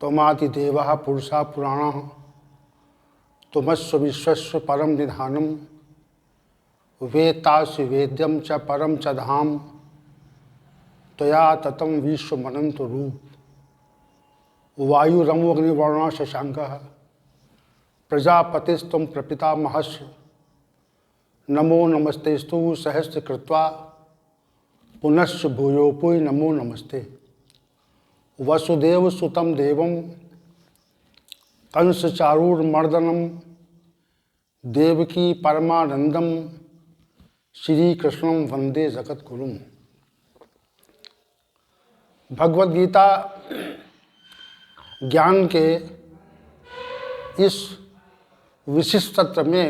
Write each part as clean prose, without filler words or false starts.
त्वमादिदेवः पुरुषः पुराणः त्वमस्व विश्वस्य परम निधानम वेत्तासि वेद्यम च परम च धाम त्वया ततं विश्वमनंत रूप वायुरमोऽग्निवर्णः शशाङ्कः प्रजापतिस्त्वं प्रपितामहस्य नमो नमस्तेस्तु सहस्रकृत्वा पुनश्च भूयोऽपि नमो नमस्ते। वसुदेवसुतं देवं कंसचारूरमर्दनं देवकी परमानंदम श्रीकृष्णं वंदे जगद्गुरुं। भगवद गीता ज्ञान के इस विशिष्ट सत्र में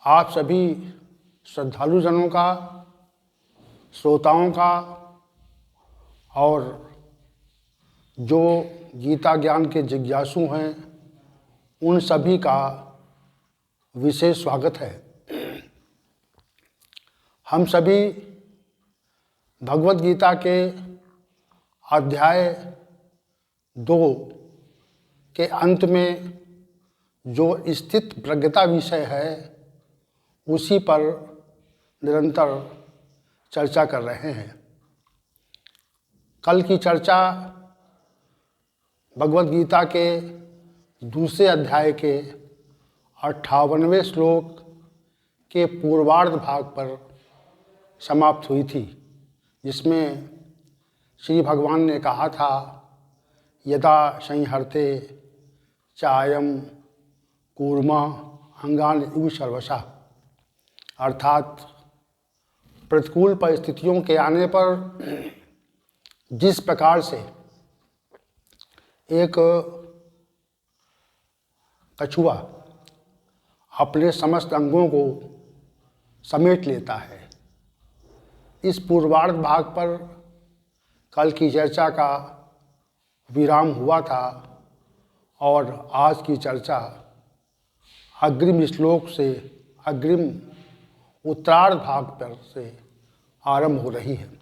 आप सभी श्रद्धालुजनों का, श्रोताओं का और जो गीता ज्ञान के जिज्ञासु हैं उन सभी का विशेष स्वागत है। हम सभी भगवद गीता के अध्याय 2 के अंत में जो स्थित प्रज्ञता विषय है उसी पर निरंतर चर्चा कर रहे हैं। कल की चर्चा भगवद गीता के दूसरे अध्याय के 58वें श्लोक के पूर्वार्ध भाग पर समाप्त हुई थी, जिसमें श्री भगवान ने कहा था यदा संहर्ते चायम कूर्मा अंगान इव सर्वशः, अर्थात प्रतिकूल परिस्थितियों के आने पर जिस प्रकार से एक कछुआ अपने समस्त अंगों को समेट लेता है, इस पूर्वार्ध भाग पर कल की चर्चा का विराम हुआ था और आज की चर्चा अग्रिम श्लोक से अग्रिम उत्तरार्ध भाग पर से आरंभ हो रही है।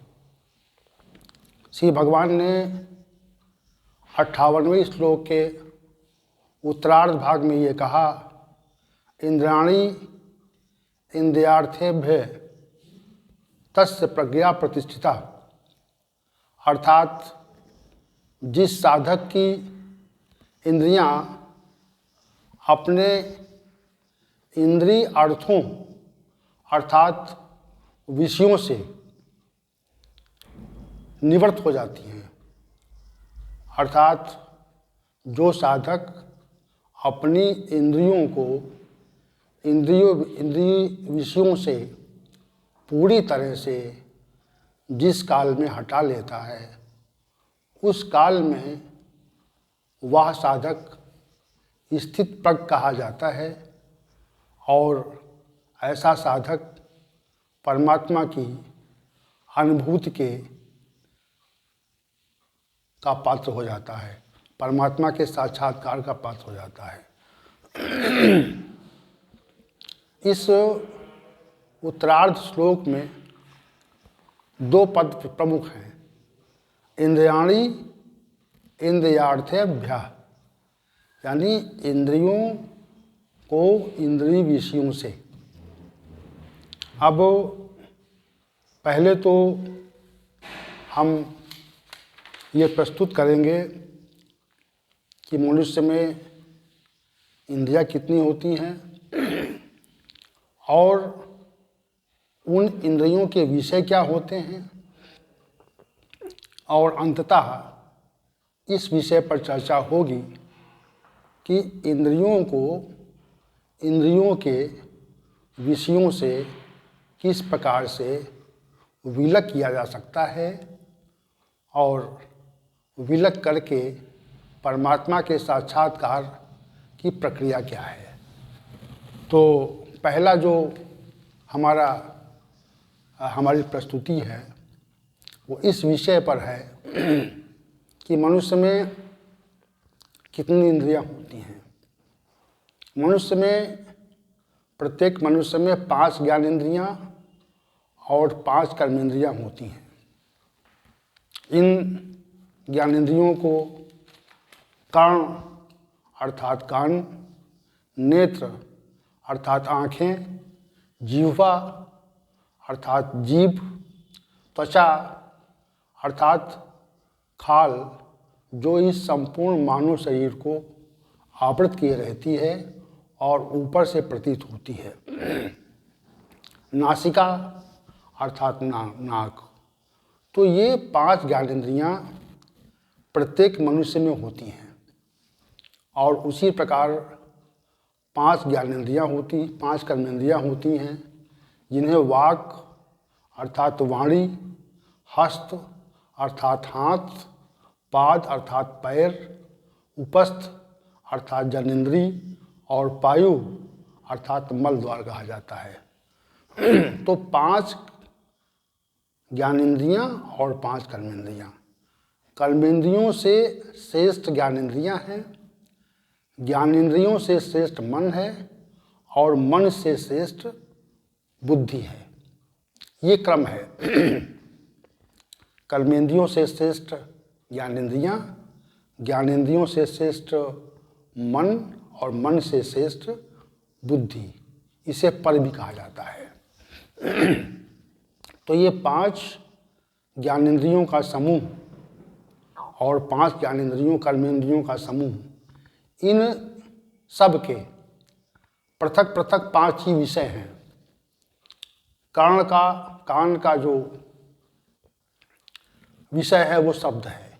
श्री भगवान ने 58वें श्लोक के उत्तरार्ध भाग में ये कहा, इंद्राणी इंद्रियार्थेभ्य तस्य प्रज्ञा प्रतिष्ठिता, अर्थात जिस साधक की इंद्रियां अपने इंद्रिय अर्थों अर्थात विषयों से निवृत्त हो जाती हैं, अर्थात जो साधक अपनी इंद्रियों को इंद्रिय विषयों से पूरी तरह से जिस काल में हटा लेता है उस काल में वह साधक स्थित प्रज्ञ कहा जाता है और ऐसा साधक परमात्मा की अनुभूति का पात्र हो जाता है, परमात्मा के साक्षात्कार का पात्र हो जाता है। इस उत्तरार्ध श्लोक में 2 पद प्रमुख हैं, इंद्रियाणी इंद्रियार्थेभ्यः, यानी इंद्रियों को इंद्रिय विषयों से। अब पहले तो हम ये प्रस्तुत करेंगे कि मनुष्य में इंद्रियां कितनी होती हैं और उन इंद्रियों के विषय क्या होते हैं, और अंततः इस विषय पर चर्चा होगी कि इंद्रियों को इंद्रियों के विषयों से किस प्रकार से विलग किया जा सकता है और विलग करके परमात्मा के साक्षात्कार की प्रक्रिया क्या है। तो पहला जो हमारी प्रस्तुति है वो इस विषय पर है कि मनुष्य में कितनी इंद्रियां होती हैं। मनुष्य में, प्रत्येक मनुष्य में 5 ज्ञानेंद्रियां और 5 कर्मेंद्रियां होती हैं। इन ज्ञानेंद्रियों को कर्ण अर्थात कान, नेत्र अर्थात आँखें, जिह्वा अर्थात जीभ, त्वचा अर्थात खाल, जो इस संपूर्ण मानव शरीर को आवृत किए रहती है और ऊपर से प्रतीत होती है। नासिका अर्थात नाक। तो ये 5 ज्ञानेंद्रियाँ प्रत्येक मनुष्य में होती हैं और उसी प्रकार 5 ज्ञानेंद्रियाँ 5 कर्मेंद्रियाँ होती हैं, जिन्हें वाक अर्थात वाणी, हस्त अर्थात हाथ, पाद अर्थात पैर, उपस्थ अर्थात जनेंद्री और पायु अर्थात मल द्वार कहा जाता है। तो 5 ज्ञानेंद्रियाँ और 5 कर्मेंद्रियाँ। कर्मेंद्रियों से श्रेष्ठ ज्ञानेंद्रियाँ हैं, ज्ञानेंद्रियों से श्रेष्ठ मन है और मन से श्रेष्ठ बुद्धि है। ये क्रम है। कर्मेंद्रियों से श्रेष्ठ ज्ञानेंद्रियाँ, ज्ञानेंद्रियों से श्रेष्ठ मन और मन से श्रेष्ठ बुद्धि, इसे पर भी कहा जाता है। तो ये 5 ज्ञानेंद्रियों का समूह और 5 ज्ञानेंद्रियों कर्मेंद्रियों का समूह, इन सब के पृथक पृथक 5 ही विषय हैं। कान का जो विषय है वो शब्द है।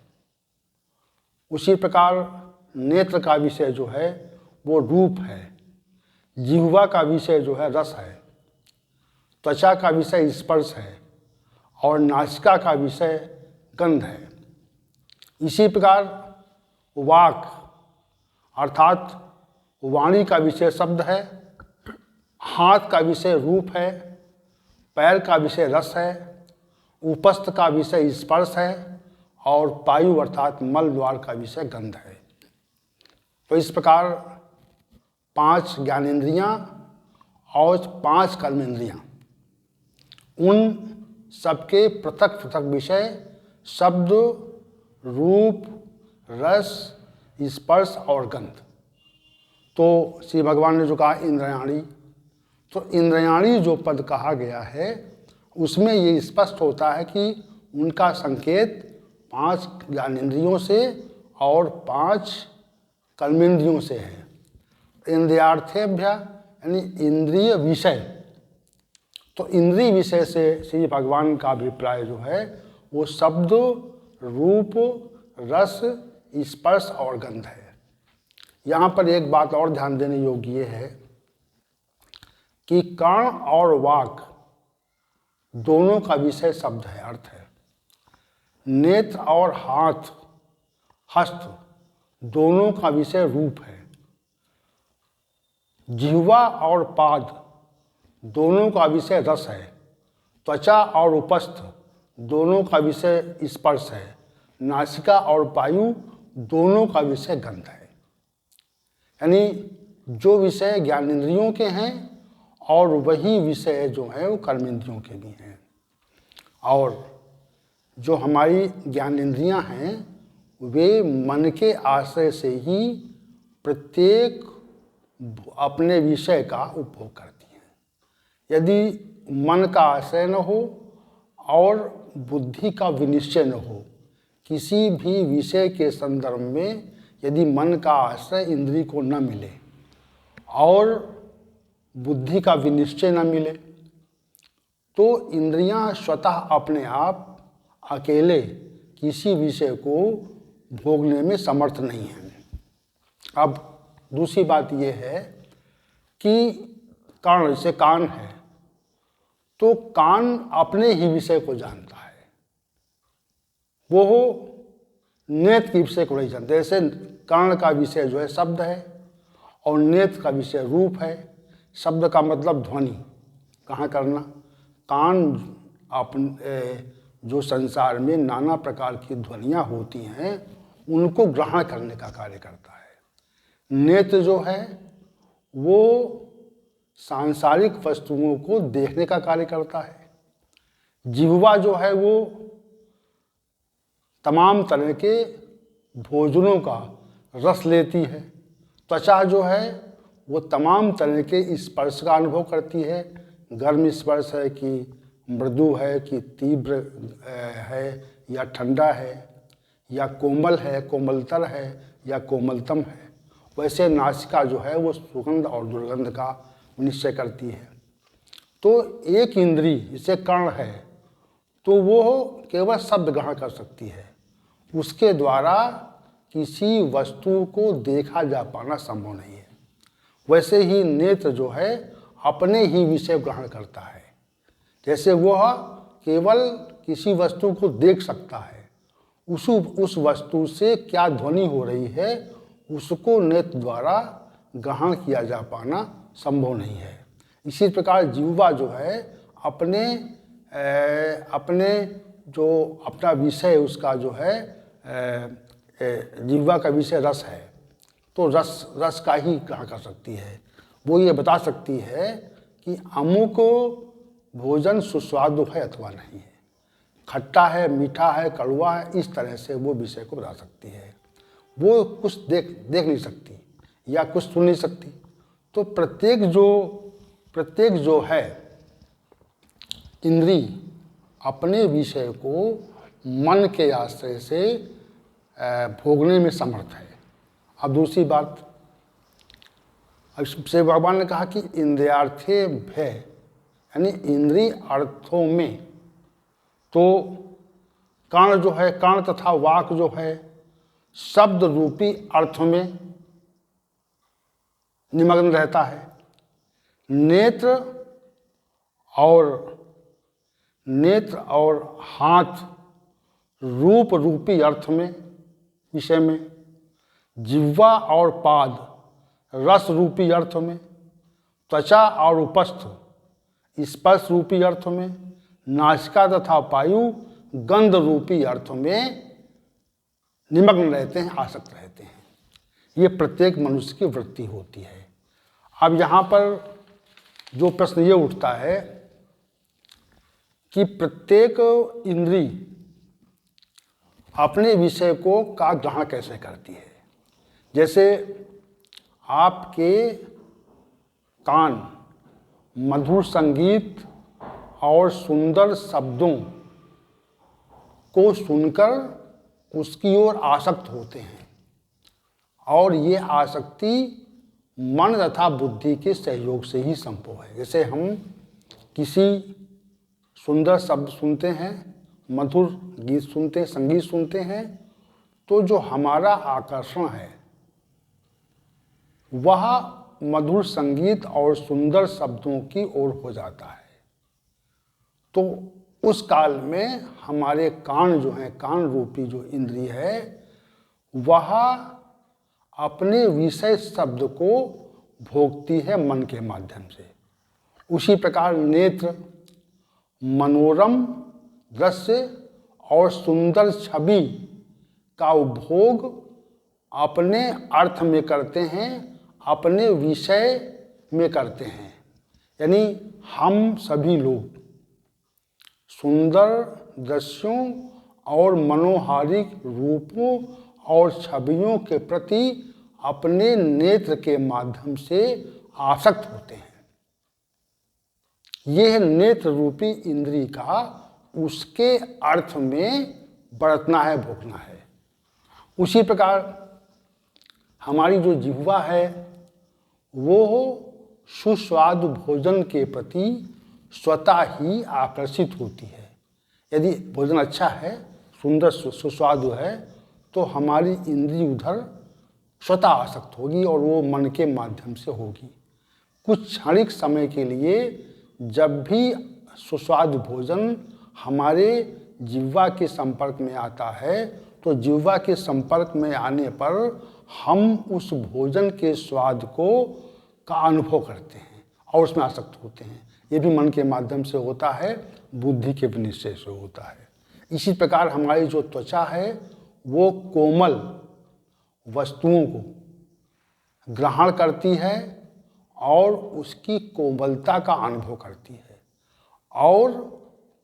उसी प्रकार नेत्र का विषय जो है वो रूप है। जिह्वा का विषय जो है रस है। त्वचा का विषय स्पर्श है और नासिका का विषय गंध है। इसी प्रकार वाक अर्थात वाणी का विषय शब्द है, हाथ का विषय रूप है, पैर का विषय रस है, उपस्थ का विषय स्पर्श है और पायु अर्थात मल द्वार का विषय गंध है। तो इस प्रकार 5 ज्ञानेंद्रियाँ और 5 कर्मेंद्रियाँ, उन सबके पृथक पृथक विषय शब्द, रूप, रस, स्पर्श और गंध। तो श्री भगवान ने जो कहा इंद्रियाणी, तो इंद्रियाणी जो पद कहा गया है उसमें ये स्पष्ट होता है कि उनका संकेत 5 ज्ञानेंद्रियों से और 5 कर्मेंद्रियों से है। इंद्रियार्थेभ्य यानी इंद्रिय विषय। तो इंद्रिय विषय से श्री भगवान का अभिप्राय जो है वो शब्द, रूप, रस, स्पर्श और गंध है। यहाँ पर एक बात और ध्यान देने योग्य ये है कि कर्ण और वाक दोनों का विषय शब्द है, अर्थ है। नेत्र और हाथ, हस्त दोनों का विषय रूप है। जिह्वा और पाद दोनों का विषय रस है। त्वचा और उपस्थ दोनों का विषय स्पर्श है। नासिका और पायु दोनों का विषय गंध है। यानी जो विषय ज्ञानेंद्रियों के हैं और वही विषय जो है वो कर्मेंद्रियों के भी हैं। और जो हमारी ज्ञानेंद्रियां हैं वे मन के आश्रय से ही प्रत्येक अपने विषय का उपभोग करती हैं। यदि मन का आश्रय न हो और बुद्धि का विनिश्चय न हो, किसी भी विषय के संदर्भ में यदि मन का आश्रय इंद्रिय को न मिले और बुद्धि का विनिश्चय न मिले, तो इंद्रियां स्वतः अपने आप अकेले किसी विषय को भोगने में समर्थ नहीं हैं। अब दूसरी बात यह है कि कान, जैसे कान है तो कान अपने ही विषय को जानता है, वो नेत्र के विषय को नहीं जानते। जैसे कान का विषय जो है शब्द है और नेत्र का विषय रूप है। शब्द का मतलब ध्वनि कहाँ करना, कान अपने जो संसार में नाना प्रकार की ध्वनियाँ होती हैं उनको ग्रहण करने का कार्य करता है। नेत्र जो है वो सांसारिक वस्तुओं को देखने का कार्य करता है। जिह्वा जो है वो तमाम तरह के भोजनों का रस लेती है। त्वचा जो है वो तमाम तरह के स्पर्श का अनुभव करती है। गर्म स्पर्श है कि मृदु है कि तीव्र है या ठंडा है या कोमल है, कोमलतर है या कोमलतम है। वैसे नासिका जो है वो सुगंध और दुर्गंध का निश्चय करती है। तो एक इंद्री जिसे कर्ण है तो वो केवल शब्द ग्रहण कर सकती है, उसके द्वारा किसी वस्तु को देखा जा पाना संभव नहीं है। वैसे ही नेत्र जो है अपने ही विषय ग्रहण करता है। जैसे वह केवल किसी वस्तु को देख सकता है, उस वस्तु से क्या ध्वनि हो रही है उसको नेत्र द्वारा ग्रहण किया जा पाना संभव नहीं है। इसी प्रकार जिह्वा जो है अपने जो अपना विषय उसका जो है जिह्वा का विषय रस है, तो रस का ही ग्रहण कर सकती है। वो ये बता सकती है कि अमुक भोजन सुस्वादु है अथवा नहीं है, खट्टा है, मीठा है, कड़वा है, इस तरह से वो विषय को बता सकती है। वो कुछ देख नहीं सकती या कुछ सुन नहीं सकती। तो प्रत्येक जो है इंद्री अपने विषय को मन के आश्रय से भोगने में समर्थ है। अब दूसरी बात, अब से भगवान ने कहा कि इंद्रियार्थे भय, यानी इंद्रिय अर्थों में, तो कान जो है, कान तथा वाक जो है शब्द रूपी अर्थ में निमग्न रहता है। नेत्र और हाथ रूप रूपी अर्थ में, विषय में। जिह्वा और पाद रस रूपी अर्थ में। त्वचा और उपस्थ स्पर्श रूपी अर्थ में। नासिका तथा पायु गंध रूपी अर्थ में निमग्न रहते हैं, आसक्त रहते हैं। ये प्रत्येक मनुष्य की वृत्ति होती है। अब यहाँ पर जो प्रश्न ये उठता है कि प्रत्येक इंद्री अपने विषय को का ग्रहण कैसे करती है। जैसे आपके कान मधुर संगीत और सुंदर शब्दों को सुनकर उसकी ओर आसक्त होते हैं, और ये आसक्ति मन तथा बुद्धि के सहयोग से ही संभव है। जैसे हम किसी सुंदर शब्द सुनते हैं, मधुर गीत सुनते हैं, संगीत सुनते हैं, तो जो हमारा आकर्षण है वह मधुर संगीत और सुंदर शब्दों की ओर हो जाता है। तो उस काल में हमारे कान जो हैं, कान रूपी जो इंद्रिय है, वह अपने विषय शब्द को भोगती है मन के माध्यम से। उसी प्रकार नेत्र मनोरम दृश्य और सुंदर छवि का उपभोग अपने अर्थ में करते हैं, अपने विषय में करते हैं। यानी हम सभी लोग सुंदर दृश्यों और मनोहारी रूपों और छवियों के प्रति अपने नेत्र के माध्यम से आसक्त होते हैं। यह नेत्र रूपी इंद्री का उसके अर्थ में बरतना है, भोगना है। उसी प्रकार हमारी जो जिह्वा है वो सुस्वाद भोजन के प्रति स्वतः ही आकर्षित होती है। यदि भोजन अच्छा है, सुंदर सुस्वादु है, तो हमारी इंद्री उधर स्वतः आसक्त होगी और वो मन के माध्यम से होगी। कुछ क्षणिक समय के लिए जब भी सुस्वादु भोजन हमारे जिह्वा के संपर्क में आता है, तो जिह्वा के संपर्क में आने पर हम उस भोजन के स्वाद का अनुभव करते हैं और उसमें आसक्त होते हैं। ये भी मन के माध्यम से होता है, बुद्धि के निश्चय से होता है। इसी प्रकार हमारी जो त्वचा है वो कोमल वस्तुओं को ग्रहण करती है और उसकी कोमलता का अनुभव करती है, और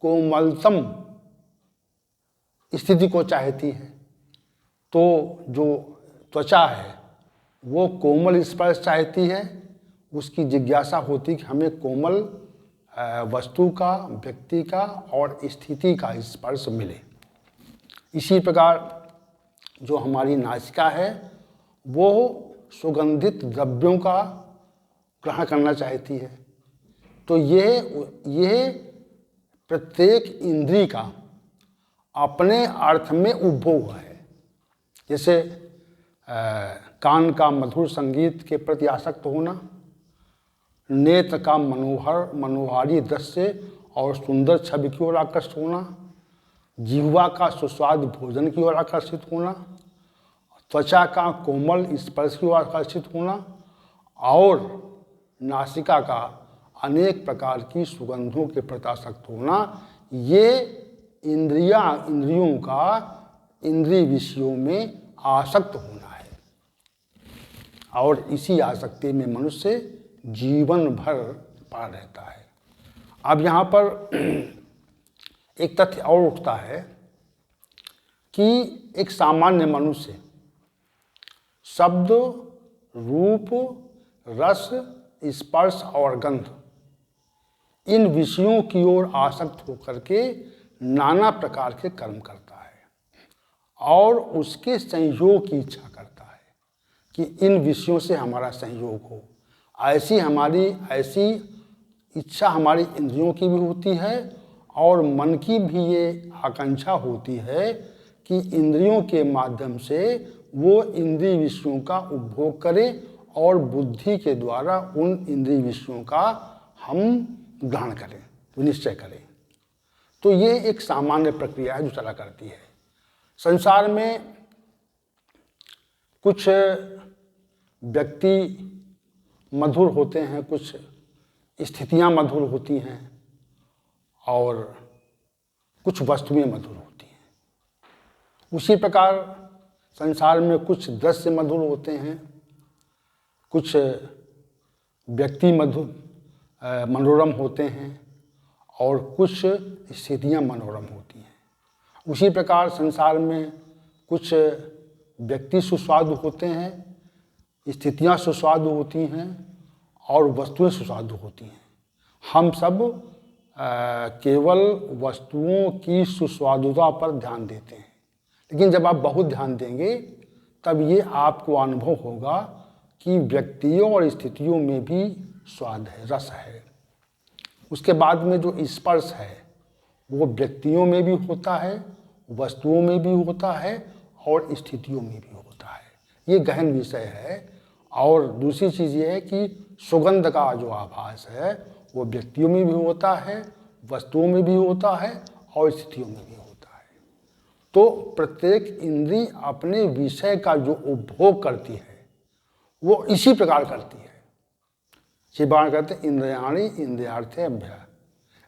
कोमलतम स्थिति को चाहती है, तो जो त्वचा है वो कोमल स्पर्श चाहती है। उसकी जिज्ञासा होती कि हमें कोमल वस्तु का, व्यक्ति का और स्थिति का स्पर्श मिले। इसी प्रकार जो हमारी नासिका है वो सुगंधित द्रव्यों का ग्रहण करना चाहती है। तो यह प्रत्येक इंद्रिय का अपने अर्थ में उपभोग हुआ है। जैसे कान का मधुर संगीत के प्रति आसक्त होना, नेत्र का मनोहारी दृश्य और सुंदर छवि की ओर आकर्षित होना, जिह्वा का सुस्वाद भोजन की ओर आकर्षित होना, त्वचा का कोमल स्पर्श की ओर आकर्षित होना और नासिका का अनेक प्रकार की सुगंधों के प्रति आसक्त होना, ये इंद्रियों का इंद्रिय विषयों में आसक्त होना है। और इसी आसक्ति में मनुष्य जीवन भर पड़ा रहता है। अब यहाँ पर एक तथ्य और उठता है कि एक सामान्य मनुष्य शब्द, रूप, रस, स्पर्श और गंध, इन विषयों की ओर आसक्त होकर के नाना प्रकार के कर्म करता है और उसके संयोग की इच्छा करता है कि इन विषयों से हमारा संयोग हो। ऐसी इच्छा हमारी इंद्रियों की भी होती है और मन की भी ये आकांक्षा होती है कि इंद्रियों के माध्यम से वो इंद्रिय विषयों का उपभोग करे और बुद्धि के द्वारा उन इंद्रिय विषयों का हम ग्रहण करें, निश्चय करें। तो ये एक सामान्य प्रक्रिया है जो चला करती है। संसार में कुछ व्यक्ति मधुर होते हैं, कुछ स्थितियां मधुर होती हैं और कुछ वस्तुएं मधुर होती हैं। उसी प्रकार संसार में कुछ दृश्य मधुर होते हैं, कुछ व्यक्ति मनोरम होते हैं और कुछ स्थितियां मनोरम होती हैं। उसी प्रकार संसार में कुछ व्यक्ति सुस्वादु होते हैं, स्थितियां सुस्वादु होती हैं और वस्तुएं सुस्वादु होती हैं। हम सब केवल वस्तुओं की सुस्वादुता पर ध्यान देते हैं, लेकिन जब आप बहुत ध्यान देंगे तब ये आपको अनुभव होगा कि व्यक्तियों और स्थितियों में भी स्वाद है, रस है। उसके बाद में जो स्पर्श है वो व्यक्तियों में भी होता है, वस्तुओं में भी होता है और स्थितियों में भी होता है। ये गहन विषय है। और दूसरी चीज़ ये है कि सुगंध का जो आभास है वो व्यक्तियों में भी होता है, वस्तुओं में भी होता है और स्थितियों में भी होता है। तो प्रत्येक इंद्रिय अपने विषय का जो उपभोग करती है वो इसी प्रकार करती है। शिवान कहते हैं इंद्रियाणि इंद्रियार्थे अभ्या,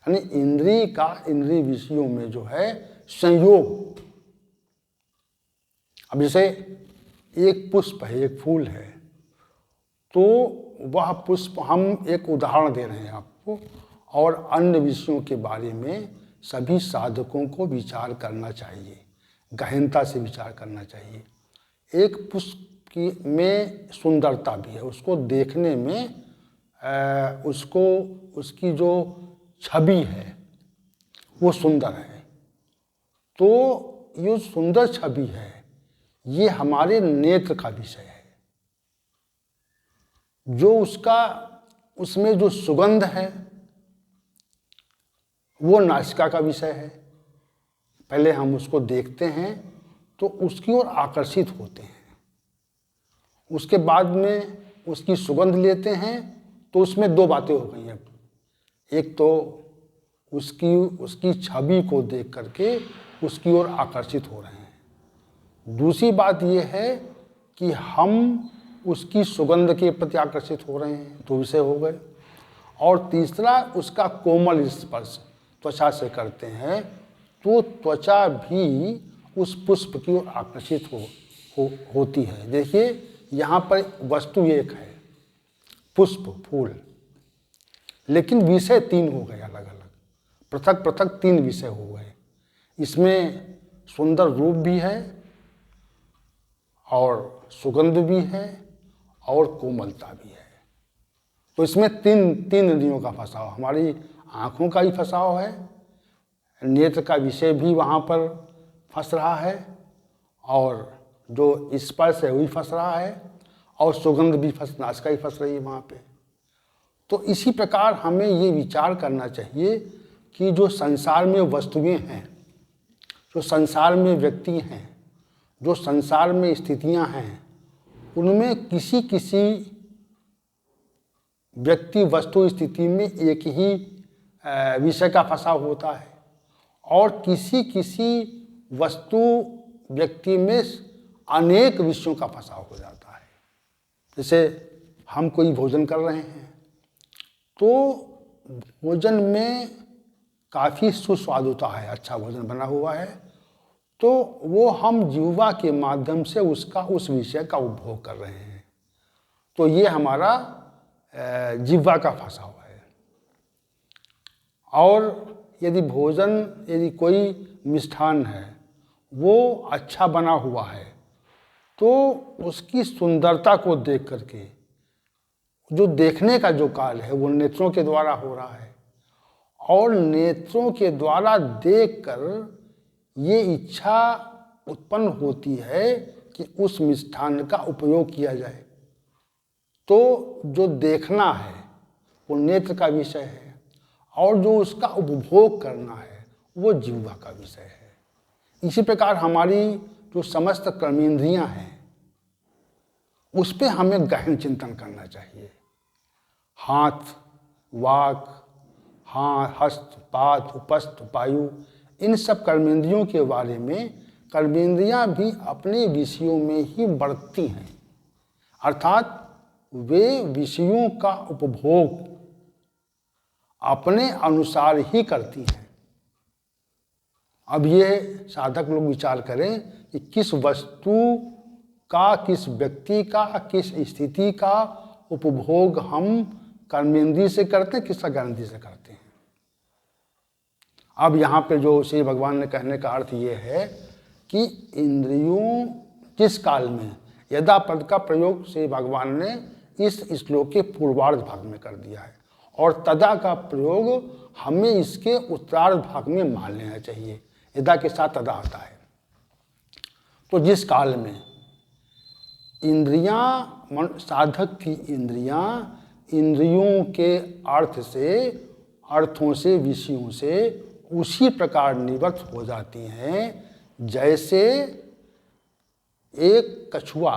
यानी इंद्रिय का इंद्रिय विषयों में जो है संयोग। अब जैसे एक पुष्प है, एक फूल है, तो वह पुष्प, हम एक उदाहरण दे रहे हैं आपको, और अन्य विषयों के बारे में सभी साधकों को विचार करना चाहिए, गहनता से विचार करना चाहिए। एक पुष्प की में सुंदरता भी है, उसको देखने में उसकी जो छवि है वो सुंदर है। तो ये सुंदर छवि है, ये हमारे नेत्र का विषय है। जो उसमें जो सुगंध है वो नासिका का विषय है। पहले हम उसको देखते हैं तो उसकी ओर आकर्षित होते हैं, उसके बाद में उसकी सुगंध लेते हैं तो उसमें दो बातें हो गई हैं। एक तो उसकी छवि को देख करके उसकी ओर आकर्षित हो रहे हैं। दूसरी बात यह है कि हम उसकी सुगंध के प्रति आकर्षित हो रहे हैं, दो विषय हो गए। और तीसरा उसका कोमल स्पर्श त्वचा से करते हैं तो त्वचा भी उस पुष्प की ओर आकर्षित होती है। देखिए यहाँ पर वस्तु एक है, पुष्प, फूल, लेकिन विषय तीन हो गए अलग अलग, पृथक पृथक तीन विषय हो गए। इसमें सुंदर रूप भी है और सुगंध भी है और कोमलता भी है। तो इसमें तीन इंद्रियों का फंसाव, हमारी आँखों का ही फंसाव है, नेत्र का विषय भी वहाँ पर फंस रहा है, और जो स्पर्श है वही फंस रहा है, और सुगंध भी नासिका ही फंस रही है वहाँ पे। तो इसी प्रकार हमें ये विचार करना चाहिए कि जो संसार में वस्तुएं हैं, जो संसार में व्यक्ति हैं, जो संसार में स्थितियां हैं, उनमें किसी किसी व्यक्ति वस्तु स्थिति में एक ही विषय का फंसाव होता है, और किसी किसी वस्तु व्यक्ति में अनेक विषयों का फंसाव हो जाता है। जैसे हम कोई भोजन कर रहे हैं तो भोजन में काफ़ी सुस्वाद होता है, अच्छा भोजन बना हुआ है, तो वो हम जिह्वा के माध्यम से उस विषय का उपभोग कर रहे हैं, तो ये हमारा जिह्वा का फंसाव है। और यदि कोई मिष्ठान है वो अच्छा बना हुआ है, तो उसकी सुंदरता को देख करके जो देखने का जो कार्य है वो नेत्रों के द्वारा हो रहा है, और नेत्रों के द्वारा देखकर ये इच्छा उत्पन्न होती है कि उस मिष्ठान का उपयोग किया जाए। तो जो देखना है वो नेत्र का विषय है, और जो उसका उपभोग करना है वो जिह्वा का विषय है। इसी प्रकार हमारी जो समस्त कर्मेंद्रियां हैं उस पे हमें गहन चिंतन करना चाहिए। हाथ, वाक, हस्त, पाद, उपस्थ, वायु, इन सब कर्मेंद्रियों के बारे में कर्मेंद्रियां भी अपने विषयों में ही बढ़ती हैं, अर्थात वे विषयों का उपभोग अपने अनुसार ही करती हैं। अब ये साधक लोग विचार करें कि किस वस्तु का, किस व्यक्ति का, किस स्थिति का उपभोग हम कर्मेंद्रिय से करते हैं, किस ज्ञानेंद्रिय से करते हैं। अब यहाँ पे जो श्री भगवान ने कहने का अर्थ ये है कि इंद्रियों किस काल में, यदा पद का प्रयोग श्री भगवान ने इस श्लोक के पूर्वार्ध भाग में कर दिया है, और तदा का प्रयोग हमें इसके उत्तरार्ध भाग में मान लेना चाहिए। यदा के साथ तदा आता है। तो जिस काल में इंद्रियां, साधक की इंद्रियां इंद्रियों के अर्थों से, विषयों से उसी प्रकार निवृत्त हो जाती हैं जैसे एक कछुआ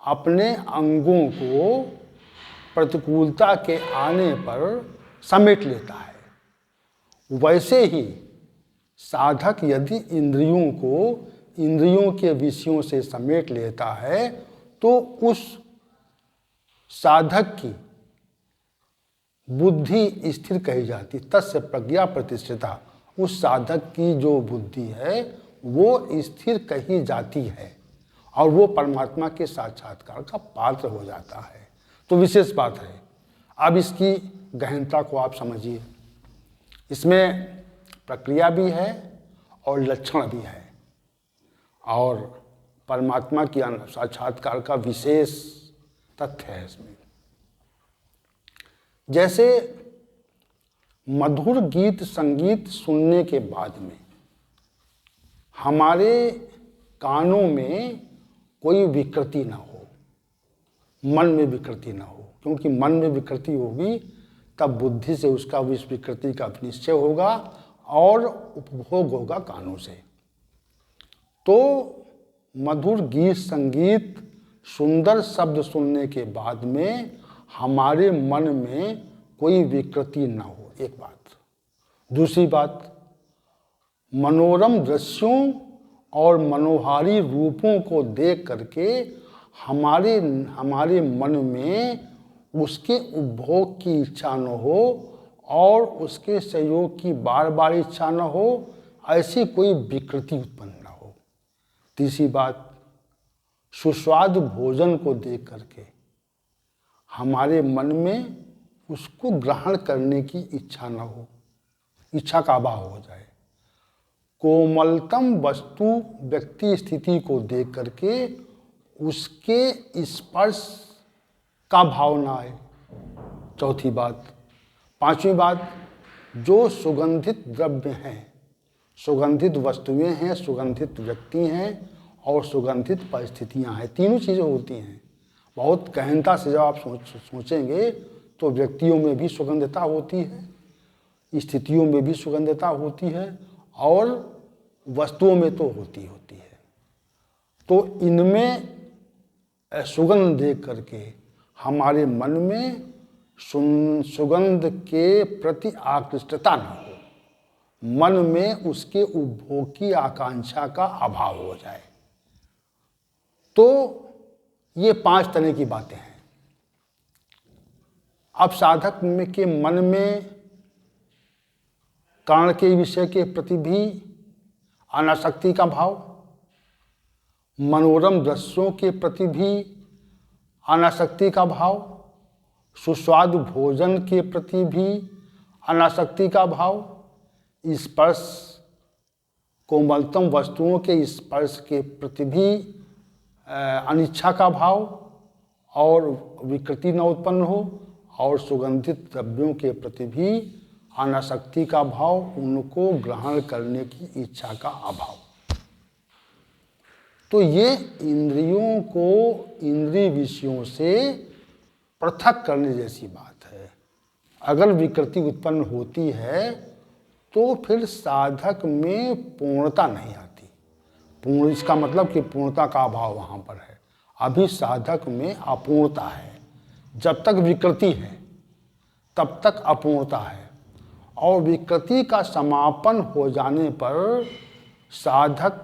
अपने अंगों को प्रतिकूलता के आने पर समेट लेता है। वैसे ही साधक यदि इंद्रियों को इंद्रियों के विषयों से समेट लेता है तो उस साधक की बुद्धि स्थिर कही जाती, तस्य प्रज्ञा प्रतिष्ठिता। उस साधक की जो बुद्धि है वो स्थिर कही जाती है और वो परमात्मा के साक्षात्कार का पात्र हो जाता है। तो विशेष बात है। अब इसकी गहनता को आप समझिए। इसमें प्रक्रिया भी है और लक्षण भी है, और परमात्मा की साक्षात्कार का विशेष तथ्य है इसमें। जैसे मधुर गीत संगीत सुनने के बाद में हमारे कानों में कोई विकृति ना हो, मन में विकृति ना हो, क्योंकि मन में विकृति होगी तब बुद्धि से उसका उस विकृति का निश्चय होगा और उपभोग होगा कानों से। तो मधुर गीत संगीत सुंदर शब्द सुनने के बाद में हमारे मन में कोई विकृति ना हो, एक बात। दूसरी बात, मनोरम दृश्यों और मनोहारी रूपों को देख करके हमारे मन में उसके उपभोग की इच्छा न हो और उसके सहयोग की बार बार इच्छा न हो, ऐसी कोई विकृति उत्पन्न न हो। तीसरी बात, सुस्वादु भोजन को देख करके हमारे मन में उसको ग्रहण करने की इच्छा न हो, इच्छा का अभाव हो जाए। कोमलतम वस्तु व्यक्ति स्थिति को देख करके उसके स्पर्श का भाव ना आए, चौथी बात। पांचवी बात, जो सुगंधित द्रव्य हैं, सुगंधित वस्तुएं हैं, सुगंधित व्यक्ति हैं और सुगंधित परिस्थितियां हैं, तीनों चीज़ें होती हैं। बहुत गहनता से जब आप सोचेंगे तो व्यक्तियों में भी सुगंधता होती है, स्थितियों में भी सुगंधता होती है और वस्तुओं में तो होती है। तो इनमें सुगंध देख करके हमारे मन में सुगंध के प्रति आकृष्टता न हो, मन में उसके उपभोग की आकांक्षा का अभाव हो जाए। तो ये 5 तरह की बातें हैं। अब साधक के मन में कारण के विषय के प्रति भी अनासक्ति का भाव, मनोरम दृश्यों के प्रति भी अनासक्ति का भाव, सुस्वाद भोजन के प्रति भी अनासक्ति का भाव, स्पर्श कोमलतम वस्तुओं के स्पर्श के प्रति भी अनिच्छा का भाव और विकृति न उत्पन्न हो, और सुगंधित द्रव्यों के प्रति भी अनासक्ति का भाव, उनको ग्रहण करने की इच्छा का अभाव। तो ये इंद्रियों को इंद्रिय विषयों से पृथक करने जैसी बात है। अगर विकृति उत्पन्न होती है तो फिर साधक में पूर्णता नहीं आती। पूर्ण, इसका मतलब कि पूर्णता का अभाव वहाँ पर है। अभी साधक में अपूर्णता है। जब तक विकृति है तब तक अपूर्णता है, और विकृति का समापन हो जाने पर साधक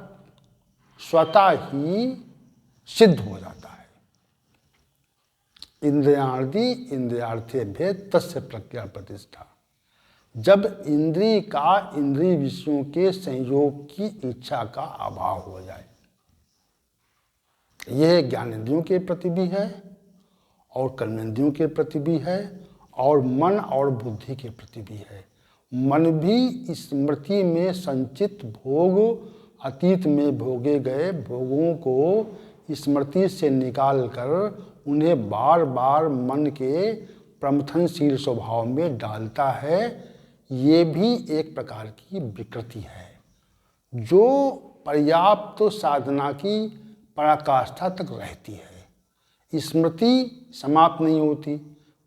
स्वतः ही सिद्ध हो जाता है। इंद्रियार्धी इंद्रियार्थेभ्य तस्य प्रज्ञा प्रतिष्ठा। जब इंद्रिय का इंद्रिय विषयों के संयोग की इच्छा का अभाव हो जाए, यह ज्ञानेंद्रियों के प्रति भी है और कर्मेंद्रियों के प्रति भी है और मन और बुद्धि के प्रति भी है। मन भी स्मृति में संचित भोग, अतीत में भोगे गए भोगों को स्मृति से निकालकर उन्हें बार बार मन के प्रमथनशील स्वभाव में डालता है। ये भी एक प्रकार की विकृति है जो पर्याप्त तो साधना की पराकाष्ठा तक रहती है। स्मृति समाप्त नहीं होती,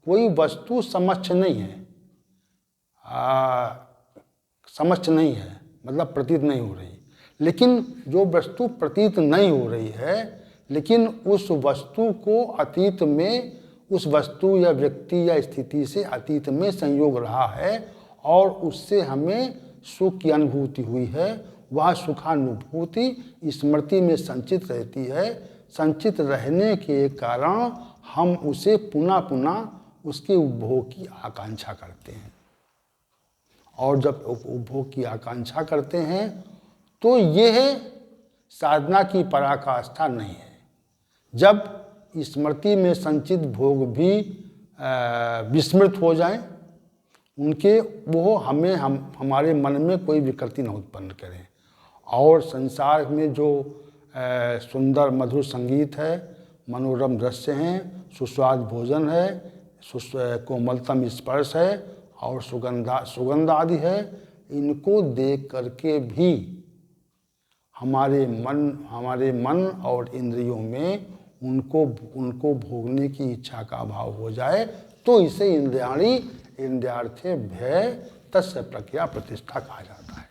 कोई वस्तु समक्ष नहीं है, समक्ष नहीं है मतलब प्रतीत नहीं हो रही, लेकिन जो वस्तु प्रतीत नहीं हो रही है, लेकिन उस वस्तु को अतीत में, उस वस्तु या व्यक्ति या स्थिति से अतीत में संयोग रहा है और उससे हमें सुख की अनुभूति हुई है, वह सुखानुभूति स्मृति में संचित रहती है। संचित रहने के कारण हम उसे पुनः पुनः उसके उपभोग की आकांक्षा करते हैं, और जब उपभोग की आकांक्षा करते हैं तो यह साधना की पराकाष्ठा नहीं है। जब स्मृति में संचित भोग भी विस्मृत हो जाएं, उनके वो हमारे मन में कोई विकृति न उत्पन्न करें, और संसार में जो सुंदर मधुर संगीत है, मनोरम दृश्य हैं, सुस्वाद भोजन है, कोमलतम स्पर्श है और सुगंध आदि है, इनको देख करके भी हमारे मन और इंद्रियों में उनको भोगने की इच्छा का अभाव हो जाए, तो इसे इंद्रियाणी इंद्रियार्थेभ्य तस्य प्रज्ञा प्रतिष्ठा कहा जाता है।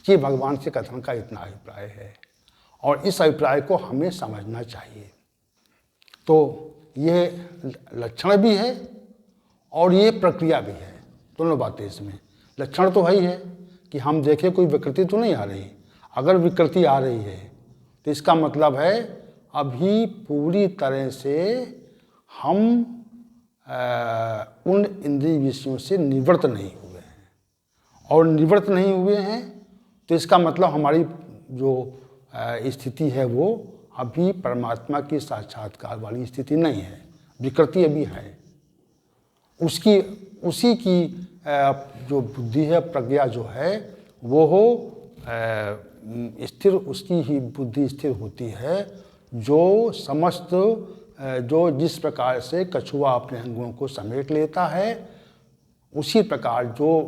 ये भगवान के कथन का इतना अभिप्राय है और इस अभिप्राय को हमें समझना चाहिए। तो ये लक्षण भी है और ये प्रक्रिया भी है, दोनों बातें इसमें। लक्षण तो है ही है कि हम देखें कोई विकृति तो नहीं आ रही। अगर विकृति आ रही है तो इसका मतलब है अभी पूरी तरह से हम उन इंद्रिय विषयों से निवृत्त नहीं हुए हैं, और निवृत्त नहीं हुए हैं तो इसका मतलब हमारी जो स्थिति है वो अभी परमात्मा की साक्षात्कार वाली स्थिति नहीं है, विकृति अभी है। उसी की जो बुद्धि है, प्रज्ञा जो है, वो हो स्थिर उसकी ही बुद्धि स्थिर होती है जो समस्त जो जिस प्रकार से कछुआ अपने अंगों को समेट लेता है, उसी प्रकार जो